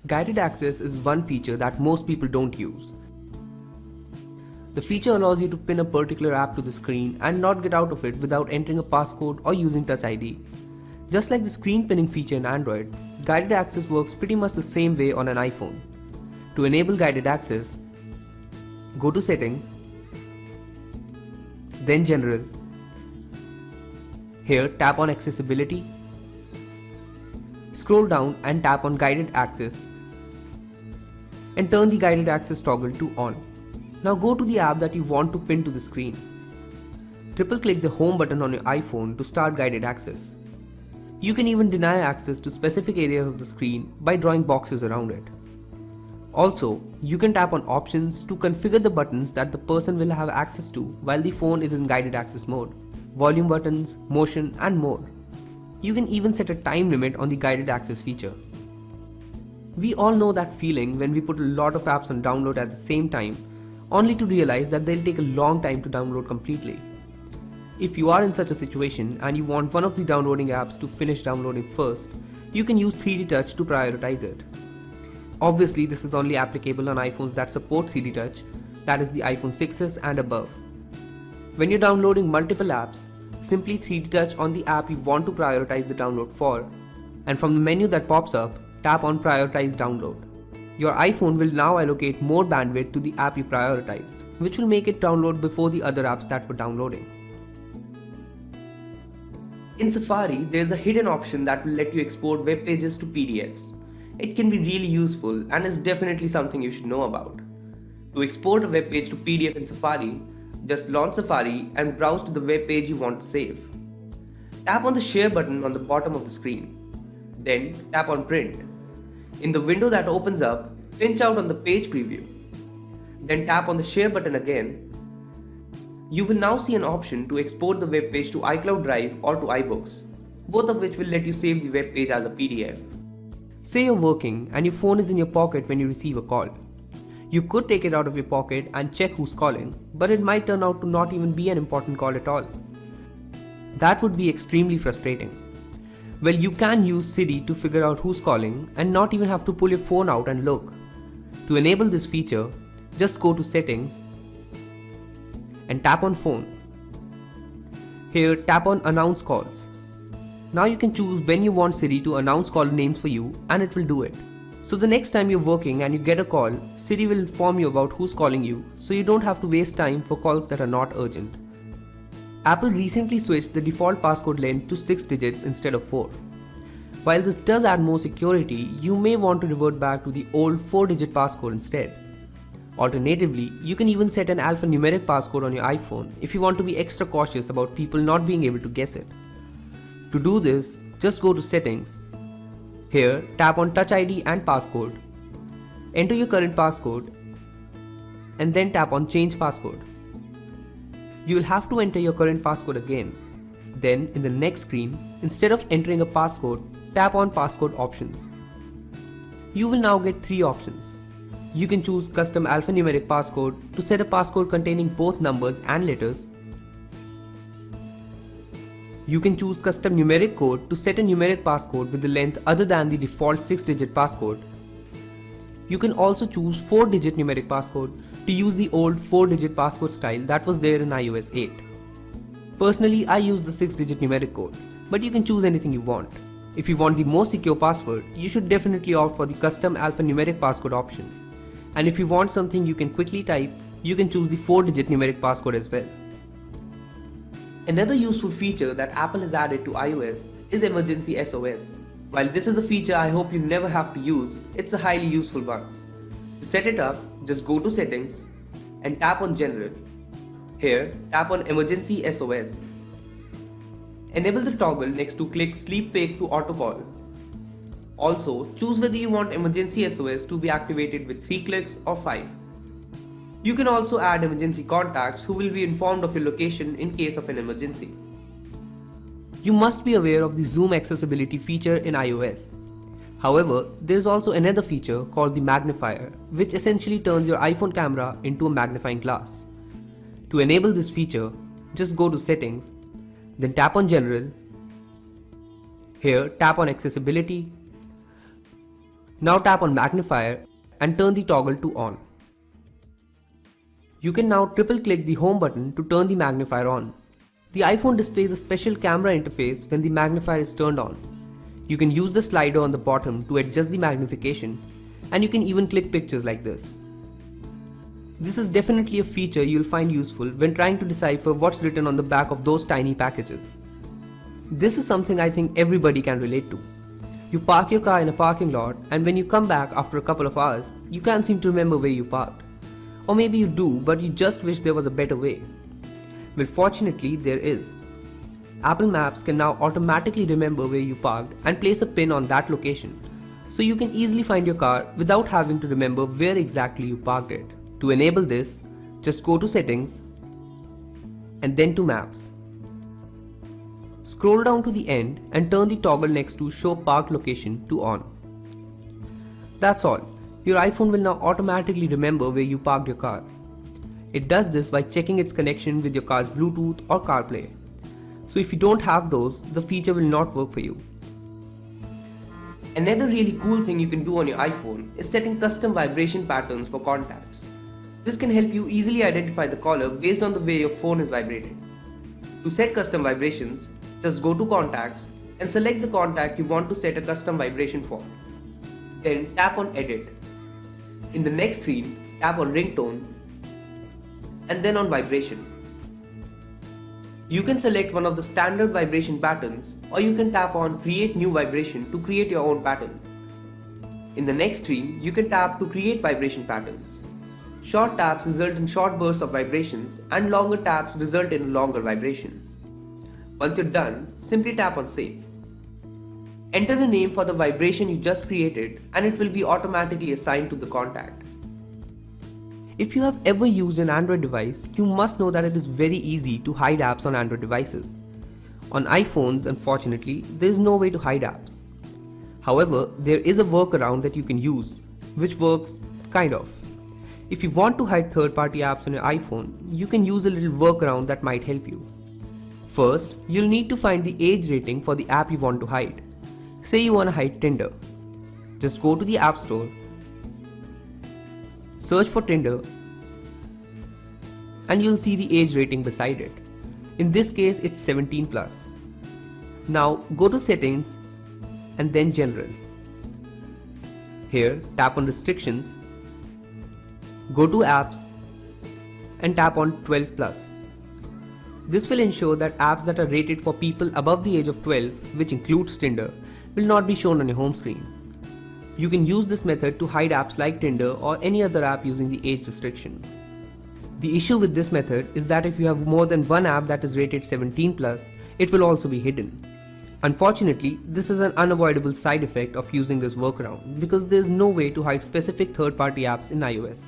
Guided access is one feature that most people don't use. The feature allows you to pin a particular app to the screen and not get out of it without entering a passcode or using Touch ID. Just like the screen pinning feature in Android, guided access works pretty much the same way on an iPhone. To enable guided access, go to Settings, then General. Here tap on Accessibility, scroll down and tap on Guided Access and turn the guided access toggle to on. Now go to the app that you want to pin to the screen. Triple click the home button on your iPhone to start guided access. You can even deny access to specific areas of the screen by drawing boxes around it. Also, you can tap on options to configure the buttons that the person will have access to while the phone is in guided access mode, volume buttons, motion and more. You can even set a time limit on the guided access feature. We all know that feeling when we put a lot of apps on download at the same time, only to realize that they'll take a long time to download completely. If you are in such a situation and you want one of the downloading apps to finish downloading first, you can use 3D Touch to prioritize it. Obviously, this is only applicable on iPhones that support 3D Touch, that is the iPhone 6s and above. When you're downloading multiple apps, simply 3D Touch on the app you want to prioritize the download for, and from the menu that pops up, tap on Prioritize Download. Your iPhone will now allocate more bandwidth to the app you prioritized, which will make it download before the other apps that were downloading. In Safari, there is a hidden option that will let you export web pages to PDFs. It can be really useful and is definitely something you should know about. To export a web page to PDF in Safari, just launch Safari and browse to the web page you want to save. Tap on the Share button on the bottom of the screen. Then tap on Print. In the window that opens up, pinch out on the page preview. Then tap on the Share button again. You will now see an option to export the web page to iCloud Drive or to iBooks, both of which will let you save the web page as a PDF. Say you're working and your phone is in your pocket when you receive a call. You could take it out of your pocket and check who's calling, but it might turn out to not even be an important call at all. That would be extremely frustrating. Well, you can use Siri to figure out who's calling and not even have to pull your phone out and look. To enable this feature, just go to Settings and tap on Phone. Here tap on Announce Calls. Now you can choose when you want Siri to announce call names for you and it will do it. So the next time you're working and you get a call, Siri will inform you about who's calling you, so you don't have to waste time for calls that are not urgent. Apple recently switched the default passcode length to 6 digits instead of 4. While this does add more security, you may want to revert back to the old 4-digit passcode instead. Alternatively, you can even set an alphanumeric passcode on your iPhone if you want to be extra cautious about people not being able to guess it. To do this, just go to Settings. Here, tap on Touch ID and Passcode. Enter your current passcode and then tap on Change Passcode. You will have to enter your current passcode again. Then, in the next screen, instead of entering a passcode, tap on Passcode Options. You will now get 3 options. You can choose Custom Alphanumeric Passcode to set a passcode containing both numbers and letters. You can choose Custom Numeric Code to set a numeric passcode with the length other than the default 6-digit passcode. You can also choose 4-digit numeric passcode to use the old 4-digit passcode style that was there in iOS 8. Personally, I use the 6-digit numeric code, but you can choose anything you want. If you want the most secure password, you should definitely opt for the Custom Alphanumeric Passcode option. And if you want something you can quickly type, you can choose the 4-digit numeric passcode as well. Another useful feature that Apple has added to iOS is Emergency SOS. While this is a feature I hope you never have to use, it's a highly useful one. To set it up, just go to Settings and tap on General. Here, tap on Emergency SOS. Enable the toggle next to click Sleep Wake to auto call. Also, choose whether you want Emergency SOS to be activated with 3 clicks or 5. You can also add emergency contacts who will be informed of your location in case of an emergency. You must be aware of the zoom accessibility feature in iOS. However, there is also another feature called the magnifier, which essentially turns your iPhone camera into a magnifying glass. To enable this feature, just go to Settings, then tap on General. Here, tap on Accessibility. Now tap on magnifier and turn the toggle to on. You can now triple click the home button to turn the magnifier on. The iPhone displays a special camera interface when the magnifier is turned on. You can use the slider on the bottom to adjust the magnification, and you can even click pictures like this. This is definitely a feature you'll find useful when trying to decipher what's written on the back of those tiny packages. This is something I think everybody can relate to. You park your car in a parking lot, and when you come back after a couple of hours, you can't seem to remember where you parked. Or maybe you do, but you just wish there was a better way. Well, fortunately, there is. Apple Maps can now automatically remember where you parked and place a pin on that location, so you can easily find your car without having to remember where exactly you parked it. To enable this, just go to Settings and then to Maps. Scroll down to the end and turn the toggle next to Show Parked Location to on. That's all. Your iPhone will now automatically remember where you parked your car. It does this by checking its connection with your car's Bluetooth or CarPlay. So if you don't have those, the feature will not work for you. Another really cool thing you can do on your iPhone is setting custom vibration patterns for contacts. This can help you easily identify the caller based on the way your phone is vibrating. To set custom vibrations, just go to Contacts and select the contact you want to set a custom vibration for. Then tap on Edit. In the next screen, tap on Ringtone and then on Vibration. You can select one of the standard vibration patterns, or you can tap on Create New Vibration to create your own pattern. In the next screen, you can tap to create vibration patterns. Short taps result in short bursts of vibrations, and longer taps result in a longer vibration. Once you're done, simply tap on Save. Enter the name for the vibration you just created, and it will be automatically assigned to the contact. If you have ever used an Android device, you must know that it is very easy to hide apps on Android devices. On iPhones, unfortunately, there is no way to hide apps. However, there is a workaround that you can use, which works kind of. If you want to hide third-party apps on your iPhone, you can use a little workaround that might help you. First, you'll need to find the age rating for the app you want to hide. Say you want to hide Tinder. Just go to the App Store, search for Tinder, and you'll see the age rating beside it. In this case, it's 17+. Now go to Settings and then General. Here, tap on Restrictions, go to Apps and tap on 12+. This will ensure that apps that are rated for people above the age of 12, which includes Tinder, will not be shown on your home screen. You can use this method to hide apps like Tinder or any other app using the age restriction. The issue with this method is that if you have more than one app that is rated 17+, it will also be hidden. Unfortunately, this is an unavoidable side effect of using this workaround because there is no way to hide specific third-party apps in iOS.